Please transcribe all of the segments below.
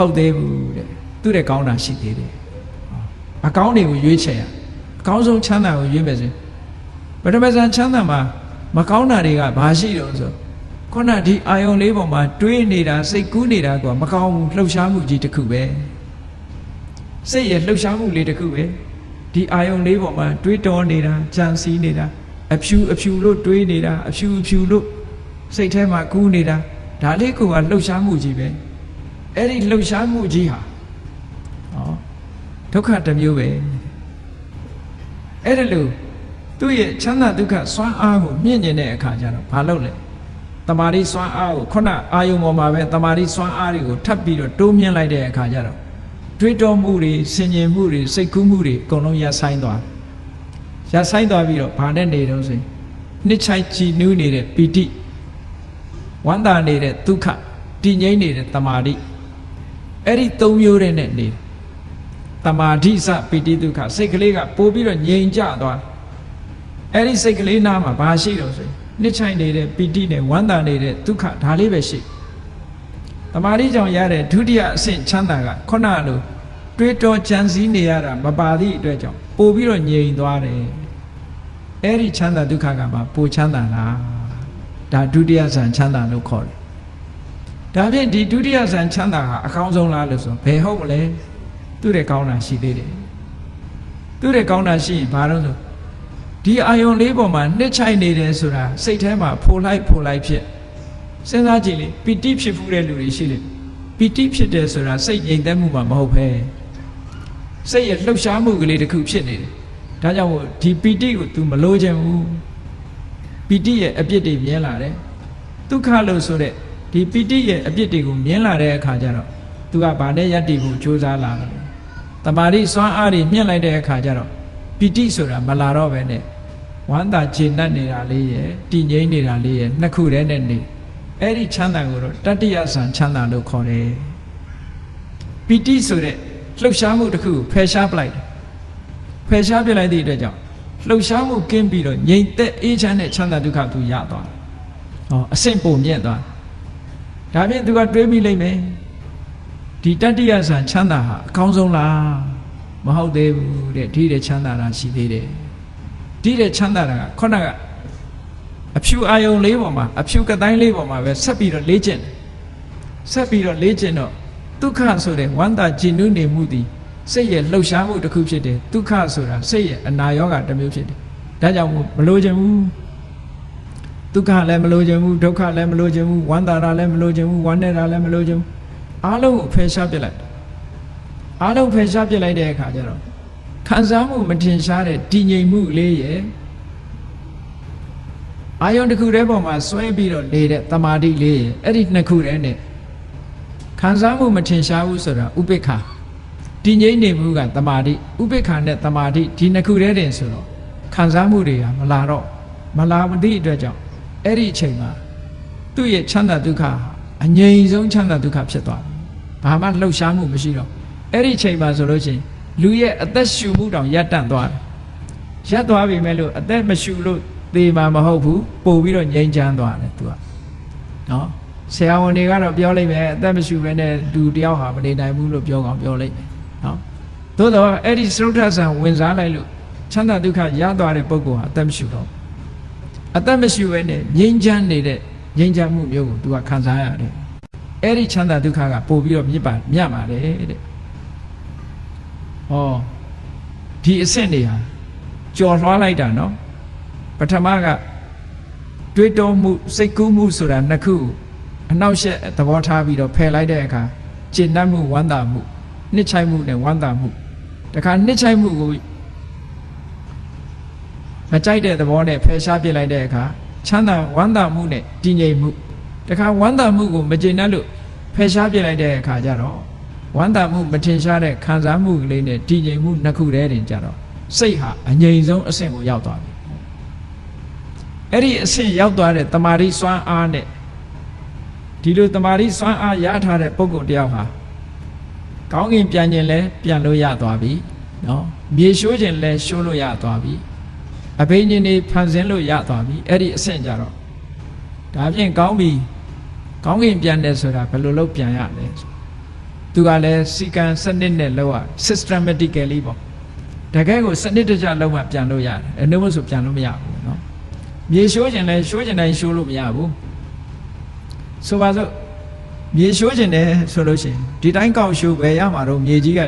ဟုတ်သေးဘူးတဲ့သူ့ရဲ့ကောင်းတာရှိသေးတယ်အကောင်းတွေကိုရွေးချယ်ရအကောင်းဆုံးချမ်းသာကိုရွေးမယ်ဆိုပထမဇန်ချမ်းသာမှာမကောင်းတာတွေကဘာရှိတော့ဆိုခုနဒီအာယုံလေးပေါ်မှာတွေးနေတာစိတ်ကူးနေတာကမကောင်းဘူးလှုပ်ရှားမှုကြီးတစ်ခုပဲစိတ်ရဲ့လှုပ်ရှားမှုလေးတစ်ခုပဲဒီအာယုံလေးပေါ်မှာတွေးတောနေတာကြံစည်နေတာအဖြူလို့တွေးနေတာအဖြူလို့စိတ်ထဲမှာကူးနေတာဒါလေးကလှုပ်ရှားမှုကြီးပဲအဲ့ဒီလှုပ်ရှားမှုကြီးဟာဒုက္ခတစ်မျိုးပဲအဲ့ဒါလို့သူ့ရဲ့ချမ်းသာဒုက္ခစွမ်းအားကိုမြင့်ကျင်တဲ့အခါကျတော့ဘာလုပ်လဲတမာတိစွမ်းအားကိုခုနအာယုံပေါ်မှာပဲတမာတိစွမ်းအားတွေကိုထပ်ပြီးတော့တိုးမြင့်လိုက်တဲ့အခါကျတော့တွေးတောမှုတွေဆင်ခြင်မှုတွေစိတ်ကူးမှုတွေအကုန်လုံးရပ်ဆိုင်းသွားပြီးတော့ဘာနဲ့နေတော့ဆိုရင်နှစ်ချိုက်ကြည်နူးနေတဲ့ပီတိဝမ်းသာနေတဲ့ဒုက္ခတည်ငြိမ်နေတဲ့တမာတိအဲ့ဒီ၃မျိုးတဲ့နဲ့နေတမာတိစပီတိဒုက္ခစိတ်ကလေးကပို့ပြီးတော့ငြိမ်ကြသွားအဲ့ဒီစိတ်ကလေးနားမှာဘာရှိတော့ဆိုရင်နှစ်ချိုက်နေတဲ့ပီတိနဲ့ဝမ်းသာနေတဲ့ဒုက္ခဒါလေးပဲရှိတမာတိကြောင့်ရတဲ့ဒုတိယအဆင့်ချမ်းသာကခုနလိုတွေးတောကြံစည်နေရတာမပါသည့်အတွက်ကြောင့်ပို့ပြီးတော့ငြိမ်သွားတယ်အဲ့ဒီချမ်းသာဒုက္ခကမှပိုချမ်းသာလားဒါဒုတိယဇန်ချမ်းသာလို့ခေါ်တယ်ဒါဖြင့်ဒီဒုတိယဇန်ချမ်းသာဟာအကောင်းဆုံးလားလို့ဆိုဘယ်ဟုတ်မလဲသူ့ရဲ့ကောင်းတာရှိသေးတယ်သူ့ရဲ့ကောင်းတာရှိရင်ဘာလို့ဆိုဒီအာယုံလေးပေါ်မှာနှစ်ချိုက်နေတယ်ဆိုတာစိတ်ထဲမှာဖိုလိုက်ဖြစ်စဉ်းစားကြည့်လေပီတိဖြစ်မှုတဲ့လူတွေရှိတယ်ပီတိဖြစ်တယ်ဆိုတာစိတ်ငြိမ်သက်မှုမှမဟုတ်ပဲစိတ်ရဲ့လှုပ်ရှားမှုကလေးတစ်ခုဖြစ်နေတယ်ဒါကြောင့်ဒီပီတိကို तू မလိုချင်ဘူးပီတိရဲ့အပြစ်တွေမြင်လာတယ်ဒုက္ခလို့ဆိုတဲ့ဒီပီတိရဲ့အပြစ်တွေကိုမြင်လာတဲ့အခါကျတော့ तू ကဗာနဲ့ယတ္တိကိုကြိုးစားလာတယ်တမာတိစွမ်းအားတွေမြင့်လိုက်တဲ့အခါကျတော့ပီတိဆိုတာမလာတော့ပဲနဲ့ဝမ်းသာခြေနှက်နေတာလေးရဲ့တည်ငြိမ်နေတာလေးရဲ့နှစ်ခုတည်းနဲ့နေအဲ့ဒီချမ်းသာကိုတော့တတိယဇန်ချမ်းသာလို့ခေါ်တယ်ပီတိဆိုတဲ့လှုပ်ရှားမှုတစ်ခုကိုဖယ်ရှားပလိုက်တယ်ဖယ်ရှားပြလိုက်တဲ့အတွက်ကြောင့်လှုပ်ရှားမှုကင်းပြီးတော့ငြိမ်သက်အေးချမ်းတဲ့ချမ်းသာဒုက္ခသူရသွားတယ်အဆင့်ပုံမြင့်သွားဒါဖြင့်သူကတွေးမိလိမ့်မယ်ဒီတတိယဇန်ချမ်းသာဟာအကောင်းဆုံးလားမဟုတ်သေးဘူးတဲ့ဒီတဲ့ချမ်းသာတာရှိသေးတယ်ဒီတဲ့ချမ်းသာတာကခုနကအဖြူအာယုံလေးပေါ်မှာအဖြူကတိုင်းလေးပေါ်မှာပဲဆက်ပြီးတော့လေ့ကျင့်တော့ဒုက္ခဆိုတဲ့ဝမ်းသာကြည်နူးနေမှုသည်စိတ်ရဲ့လှုပ်ရှားမှုတစ်ခုဖြစ်တယ်ဒုက္ခဆိုတာစိတ်ရဲ့အနာရောဂါတစ်မျိုးဖြစ်တယ်ဒါကြောင့်မလိုချင်ဘူးဒုက္ခလည်းမလိုချင်ဘူးဒုက္ခလည်းမလိုချင်ဘူးဝမ်းသာတာလည်းမလိုချင်ဘူးဝမ်းနည်းတာလည်းမလိုချင်ဘူးအားလုံးကိုဖယ်ရှားပြစ်လိုက်တဲ့အခါကျတော့ခံစားမှုမထင်ရှားတဲ့တည်ငြိမ်မှုလေးရဲ့အာယုံတစ်ခုတည်းပေါ်မှာဆွဲပြီးတော့နေတဲ့တမာတိလေးရဲ့အဲ့ဒီနှစ်ခုတည်းနဲ့ခံစားမှုမထင်ရှားဘူးဆိုတာဥပိ္ပခာတည်ငြိမ်နေမှုကတမာတိဥပိ္ပခာနဲ့တမာတိဒီနှစ်ခုတည်းတင်ဆိုတော့ခံစားမှုတွေကမလာမသည့်အတွက်ကြောင့်အဲ့ဒီအချိန်မှာသူ့ရဲ့ချမ်းသာဒုက္ခအငြိမ်ဆုံးချမ်းသာဒုက္ခဖြစ်သွားတယ်ဘာမှလှုပ်ရှားမှုမရှိတော့အဲ့ဒီအချိန်မှာဆိုလို့ချင်းလူရဲ့အသက်ရှူမှုတောင်ရပ်တန့်သွားတယ်ရပ်သွားပြီမဲ့လို့အသက်မရှူလို့သေမှာမဟုတ်ဘူးပို့ပြီးတော့ငြိမ်းချမ်းသွားတယ်သူကနော်ဆရာဝန်တွေကတော့ပြောလိုက်မယ်အသက်မရှူဘဲနဲ့လူတယောက်ဟာမနေနိုင်ဘူးလို့ပြောကောင်းပြောလိုက်မယ်နော်သို့တော့အဲ့ဒီသရုပ်ထဆံဝင်စားလိုက်လို့ချမ်းသာဒုက္ခရသွားတဲ့ပုဂ္ဂိုလ်ဟာအသက်မရှူတော့အသက်မရှူဘဲနဲ့ငြိမ်းချမ်းနေတဲ့ငြိမ်းချမ်းမှုမျိုးကိုသူကခံစားရတယ်အဲ့ဒီချမ်းသာဒုက္ခကပို့ပြီးတော့မြတ်ပါတယ်တဲ့ဒီအဆင့်တွေဟာကြော်လွှားလိုက်တာနော်ပထမကတွေးတောမှုစိတ်ကူးမှုဆိုတာနှစ်ခုအနောက်ရှက်သဘောထားပြီးတော့ဖယ်လိုက်တဲ့အခါကျင့်တတ်မှုဝမ်းသာမှုနှစ်ချိုက်မှုနဲ့ဝမ်းသာမှုတခါနှစ်ချိုက်မှုကိုမကြိုက်တဲ့သဘောနဲ့ဖယ်ရှားပြစ်လိုက်တဲ့အခါချမ်းသာဝမ်းသာမှုနဲ့တည်ငြိမ်မှုတခါဝမ်းသာမှုကိုမကျေနပ်လို့ဖယ်ရှားပြစ်လိုက်တဲ့အခါကျတော့ဝမ်းသာမှုမထင်ရှားတဲ့ခံစားမှုကလေးနဲ့တည်ငြိမ်မှုနှစ်ခုတည်းတင်ကြတော့စိတ်ဟာအငြိမ်ဆုံးအဆင့်ကိုရောက်သွားပြီအဲ့ဒီအဆင့်ရောက်သွားတဲ့တမာတိစွမ်းအားနဲ့ဒီလိုတမာတိစွမ်းအားရထားတဲ့ပုဂ္ဂိုလ်တယောက်ဟာကောင်းကင်ပြန်ခြင်းလဲပြန်လို့ရသွားပြီနော်မြေရှိုးခြင်းလဲရှိုးလို့ရသွားပြီအဘိညာဉ်တွေဖန်ဆင်းလို့ရသွားပြီအဲ့ဒီအဆင့်ကြတော့ဒါဖြင့်ကောင်းပြီကောင်းကင်ပြန်တယ်ဆိုတာဘယ်လိုလုပ်ပြန်ရလဲ သူကလည်းစီကံစနစ်နဲ့လောက်ရ systematically ပေါ့တကယ်ကိုစနစ်တကျလောက်မှပြန်လို့ရတယ်အနှုတ်မဆိုပြန်လို့မရဘူးနော်မြေရှိုးခြင်းလဲရှိုးခြင်းတိုင်းရှိုးလို့မရဘူးဆိုပါစို့မြေရှိုးခြင်းတယ်ဆိုလို့ရှိရင်ဒီတိုင်းကောက်ရှိုးပဲရမှာတော့မြေကြီးက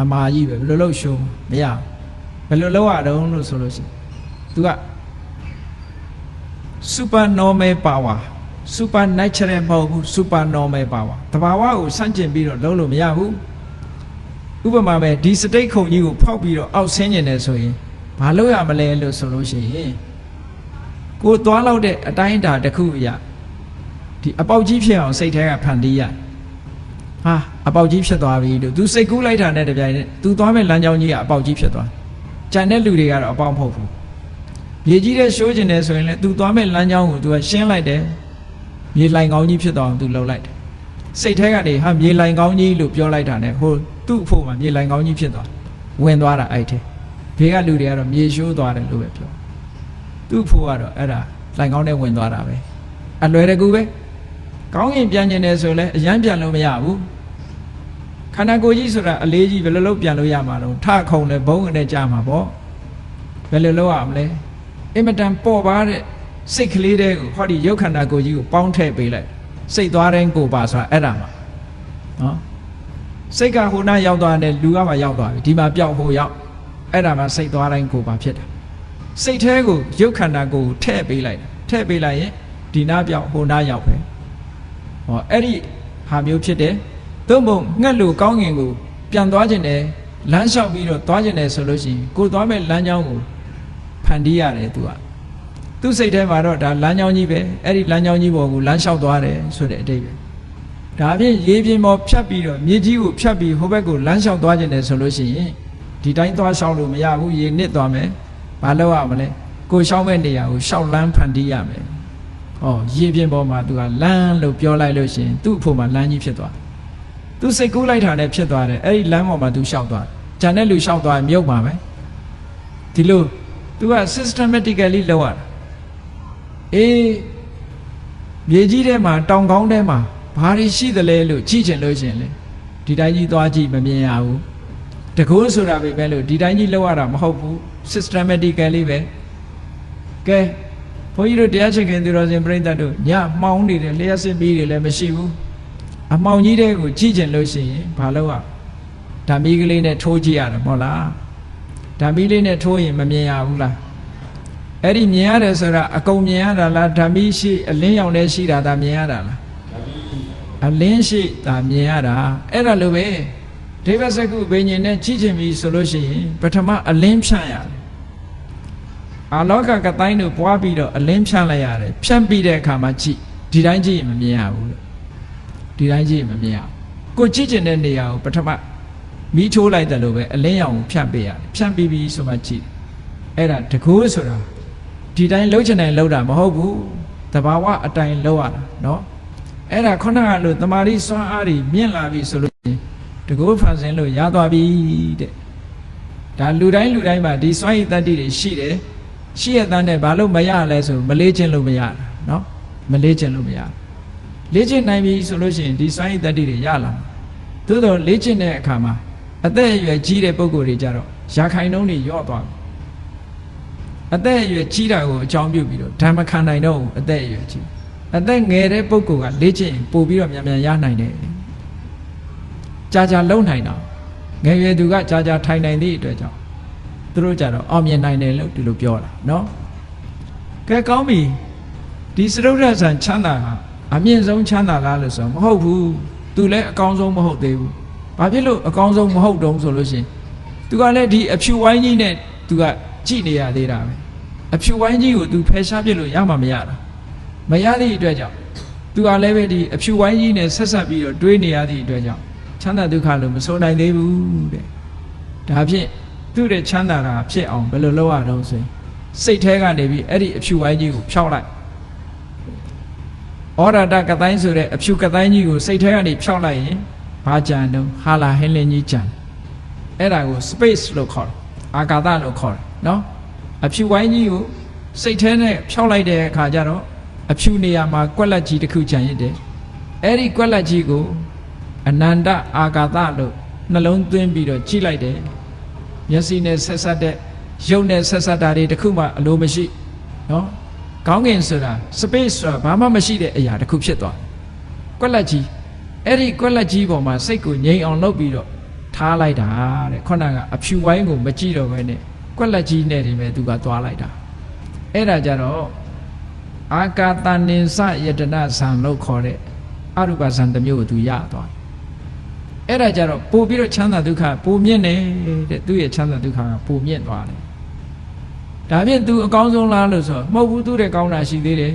အမာကြီးပဲဘယ်လိုလုပ်ရှိုးမရဘယ်လိုလုပ်ရတော့လို့ဆိုလို့ရှိရင်သူက super normal power super natural မဟုတ်ဘူး super normal power တဘာဝကိုစန့်ကျင်ပြီးတော့လုံးလို့မရဘူးဥပမာပဲဒီစတိတ်ခုံကြီးကိုဖောက်ပြီးတော့အောက်ဆင်းနေတယ်ဆိုရင်ဘာလုပ်ရမလဲလို့ဆိုလို့ရှိရင်ကိုသွားလောက်တဲ့အတိုင်းအတာတစ်ခုအရာဒီအပေါက်ကြီးဖြစ်အောင်စိတ်ထဲကဖန်တီးရဟာအပေါက်ကြီးဖြစ်သွားပြီလို့ तू စိတ်ကူးလိုက်တာနဲ့တပြိုင်နက် तू သွားမဲ့လမ်းကြောင်းကြီးကအပေါက်ကြီးဖြစ်သွားကြံတဲ့လူတွေကတော့အပေါက်မဟုတ်ဘူးမြေကြီးတဲ့ရှိုးကျင်တယ်ဆိုရင်လည်း तू သွားမဲ့လမ်းကြောင်းကို तू ကရှင်းလိုက်တယ်မြေလိုင်ကောင်းကြီးဖြစ်သွားအောင် तू လှုပ်လိုက်တယ်စိတ်ထဲကနေဟာမြေလိုင်ကောင်းကြီးလို့ပြောလိုက်တာနဲ့ဟိုသူ့အဖို့မှာမြေလိုင်ကောင်းကြီးဖြစ်သွားဝင်သွားတာအဲ့ထဲဘေးကလူတွေကတော့မြေရှိုးသွားတယ်လို့ပဲပြောသူ့အဖို့ကတော့အဲ့ဒါလိုင်ကောင်းနဲ့ဝင်သွားတာပဲအလွယ်တကူပဲကောင်းရင်ပြန်ကျင်တယ်ဆိုလည်းအရန်ပြန်လို့မရဘူးခန္ဓာကိုယ်ကြီးဆိုတာအလေးကြီးဘယ်လိုလုပ်ပြန်လို့ရမှာတော့ထခုံနဲ့ဘုံနဲ့ကြာမှာပေါ့ဘယ်လိုလုပ်ရမလဲအင်မတန်ပေါ်ပါတဲ့စိတ်ကလေးတဲ့ကိုဟောဒီရုပ်ခန္ဓာကိုယ်ကြီးကိုပေါင်းထည့်ပေးလိုက်စိတ်သွားတိုင်းကိုပါဆိုတာအဲ့ဒါမှာနော်စိတ်ကဟိုနာရောက်သွားတယ်လူကမှရောက်သွားပြီဒီမှာပျောက်ဟိုရောက်အဲ့ဒါမှစိတ်သွားတိုင်းကိုပါဖြစ်တာစိတ်แท้ကိုရုပ်ခန္ဓာကိုယ်ထည့်ပေးလိုက်ထည့်ပေးလိုက်ရင်ဒီနာပျောက်ဟိုနာရောက်ပဲဟောအဲ့ဒီဟာမျိုးဖြစ်တယ်သို့မဟုတ်ငှက်လူကောင်းငင်ကိုပြန်သွားခြင်းတယ်လမ်းလျှောက်ပြီးတော့သွားခြင်းတယ်ဆိုလို့ရှိရင်ကိုသွားမဲ့လမ်းကြောင်းကိုဖန်တီးရတယ်သူစိတ်ထဲမှာတော့ဒါလမ်းကြောင်းကြီးပဲအဲ့ဒီလမ်းကြောင်းကြီးပေါ်ကိုလမ်းလျှောက်သွားတယ်ဆိုတဲ့အတိတ်ပဲဒါဖြင့်ရေပြင်ပေါ်ဖြတ်ပြီးတော့မြေကြီးကိုဖြတ်ပြီးဟိုဘက်ကိုလမ်းလျှောက်သွားခြင်းတယ်ဆိုလို့ရှိရင်ဒီတိုင်းသွားလျှောက်လို့မရဘူးရေနစ်သွားမယ်ဘာလုပ်ရမလဲကိုလျှောက်မဲ့နေရာကိုလျှောက်လမ်းဖန်တီးရမယ်ဟောရေပြင်ပေါ်မှာသူကလမ်းလို့ပြောလိုက်လို့ရှိရင်သူ့အဖို့မှာလမ်းကြီးဖြစ်သွားသူစိတ်ကူးလိုက်တာနဲ့ဖြစ်သွားတယ်အဲ့ဒီလမ်းပေါ်မှာသူလျှောက်သွားဂျန်တဲ့လူလျှောက်သွားမြုပ်ပါမယ်ဒီလိုသူက systematically လုပ်ရတာအေးမြေကြီးထဲမှာတောင်ကောင်းထဲမှာဘာတွေရှိသလဲလို့ကြည့်ချင်လို့ရှင်လေဒီတိုင်းကြီးသွားကြည့်မမြင်ရဘူးတကူဆိုတာပဲလို့ဒီတိုင်းကြီးလောက်ရတာမဟုတ်ဘူး systematically ပဲကဲဘုန်းကြီးတို့တရားချင်ခင်သူတော်စင်ပြိဿတို့ညမှောင်နေတယ်လျှက်စစ်ပြီးတွေလည်းမရှိဘူးအမှောင်ကြီးတဲ့ကိုကြည့်ချင်လို့ရှိရင်ဘာလို့ရဓာမီကလေးနဲ့ထိုးကြည့်ရတယ်မဟုတ်လားဓာမီလေးနဲ့ထိုးရင်မမြင်ရဘူးလားအဲ့ဒီမြင်ရတယ်ဆိုတာအကုန်မြင်ရတာလားဓာမီရှိအလင်းရောင်နဲ့ရှိတာဒါမြင်ရတာလားအလင်းရှိတာမြင်ရတာအဲ့ဒါလိုပဲဒိဗ္ဗစကုဘိညာဉ်နဲ့ကြည့်ချင်ပြီဆိုလို့ရှိရင်ပထမအလင်းဖြန့်ရတယ်အာလောကကတိုင်းတို့ပွားပြီးတော့အလင်းဖြန့်လိုက်ရတယ်ဖြန့်ပြီးတဲ့အခါမှာကြည့်ဒီတိုင်းကြည့်ရင်မမြင်ရဘူးလို့ဒီတိုင်းကြည့်ရင်မမြင်ရဘူးကိုကြည့်ချင်တဲ့နေရာကိုပထမမီးထိုးလိုက်တယ်လို့ပဲအလင်းရောင်ကိုဖြန့်ပေးရတယ်ဖြန့်ပြီးပြီဆိုမှကြည့်အဲ့ဒါတကူဆိုတာဒီတိုင်းလှုပ်ချင်တယ်လှုပ်တာမဟုတ်ဘူးတဘာဝအတိုင်းလှုပ်ရတာနော်အဲ့ဒါခုနကလို့တမာရီစွမ်းအားတွေမြင့်လာပြီဆိုလို့တကူဖန်ဆင်းလို့ရသွားပြီတဲ့ဒါလူတိုင်းမှာဒီစွမ်းရည်တတ္တိတွေရှိတယ်ရှိရတဲ့ဘာလို့မရလဲဆိုမလေးခြင်းလို့မရတာနော်မလေးခြင်းလို့မရလေ့ကျင့်နိုင်ပြီဆိုလို့ရှိရင်ဒီစွမ်းရည်တတ္တိတွေရလာသို့တော့လေ့ကျင့်တဲ့အခါမှာအသက်အရွယ်ကြီးတဲ့ပုဂ္ဂိုလ်တွေကြတော့ရာခိုင်နှုန်းတွေညော့သွားတယ်အသက်အရွယ်ကြီးတာကိုအကြောင်းပြုပြီးတော့ဓမ္မခံနိုင်တော့အသက်အရွယ်ကြီးအသက်ငယ်တဲ့ပုဂ္ဂိုလ်ကလေ့ကျင့်ပို့ပြီးတော့မြန်ရနိုင်တယ်ကြာလုံနိုင်တော့ငယ်ရွယ်သူကကြာထိုင်နိုင်သည့်အတွက်ကြောင့်သူတို့ကြတော့အောင်မြင်နိုင်တယ်လို့ဒီလိုပြောတာနော်ကဲကောင်းပြီဒီစရုပ်ရဆန်ချမ်းသာကအမြင့်ဆုံးချမ်းသာလားလို့ဆိုမဟုတ်ဘူးသူလည်းအကောင်းဆုံးမဟုတ်သေးဘူးဘာဖြစ်လို့အကောင်းဆုံးမဟုတ်တုံးဆိုလို့ရှိရင်သူကလည်းဒီအဖြူဝိုင်းကြီးနဲ့သူကကြည့်နေရသေးတာပဲအဖြူဝိုင်းကြီးကိုသူဖယ်ရှားပြလို့ရမှာမရတာမရသည့်အတွက်ကြောင့်သူကလည်းပဲဒီအဖြူဝိုင်းကြီးနဲ့ဆက်ဆက်ပြီးတော့တွေးနေရသည့်အတွက်ကြောင့်ချမ်းသာဒုက္ခလို့မဆိုနိုင်သေးဘူးတဲ့ဒါဖြင့်သူ့ရဲ့ချမ်းသာတာဖြစ်အောင်ဘယ်လိုလုပ်ရတော့ဆိုရင်စိတ်ထဲကနေပြီးအဲ့ဒီအဖြူဝိုင်းကြီးကိုဖျောက်လိုက်ဩရဒကတိုင်းဆိုတဲ့အဖြူကတိုင်းကြီးကိုစိတ်ထဲကနေဖျောက်လိုက်ရင်ဘာကြံတော့ဟာလာဟင်းလင်းကြီးကြံအဲ့ဒါကို space လို့ခေါ်တယ်အာကာသလို့ခေါ်တယ်နော်အဖြူဝိုင်းကြီးကိုစိတ်ထဲနဲ့ဖျောက်လိုက်တဲ့အခါကျတော့အဖြူနေရာမှာကွက်လက်ကြီးတစ်ခုကြံရစ်တယ်အဲ့ဒီကွက်လက်ကြီးကိုအ အနန္တအာကာသလို့နှလုံးသွင်းပြီးတော့ကြည့်လိုက်တယ်မျက်စိနဲ့ဆက်ဆက်တဲ့ရုပ်နဲ့ဆက်ဆက်တာတွေတခုမှအလိုမရှိနော်ခေါင်းကင်ဆိုတာ space ဆိုတာဘာမှမရှိတဲ့အရာတစ်ခုဖြစ်သွားကွက်လက်ကြီးအဲ့ဒီကွက်လက်ကြီးပေါ်မှာစိတ်ကိုငြိမ်အောင်လုပ်ပြီးတော့ထားလိုက်တာတဲ့ခုနကအဖြူဝိုင်းကိုမကြည့်တော့ဘဲနဲ့ကွက်လက်ကြီးနဲ့ဒီမဲ့သူကသွားလိုက်တာအဲ့ဒါကြတော့အာကာတနိစယတနာဇံလို့ခေါ်တဲ့အရူပဇံတစ်မျိုးကိုသူရသွားအဲ့ဒါကြတော့ပို့ပြီးတော့ချမ်းသာဒုက္ခပိုမြင့်နေတဲ့သူ့ရဲ့ချမ်းသာဒုက္ခကပိုမြင့်သွားတယ်ဒါဖြင့်သူအကောင်းဆုံးလားလို့ဆိုမဟုတ်ဘူးသူတဲ့ကောင်းတာရှိသေးတယ်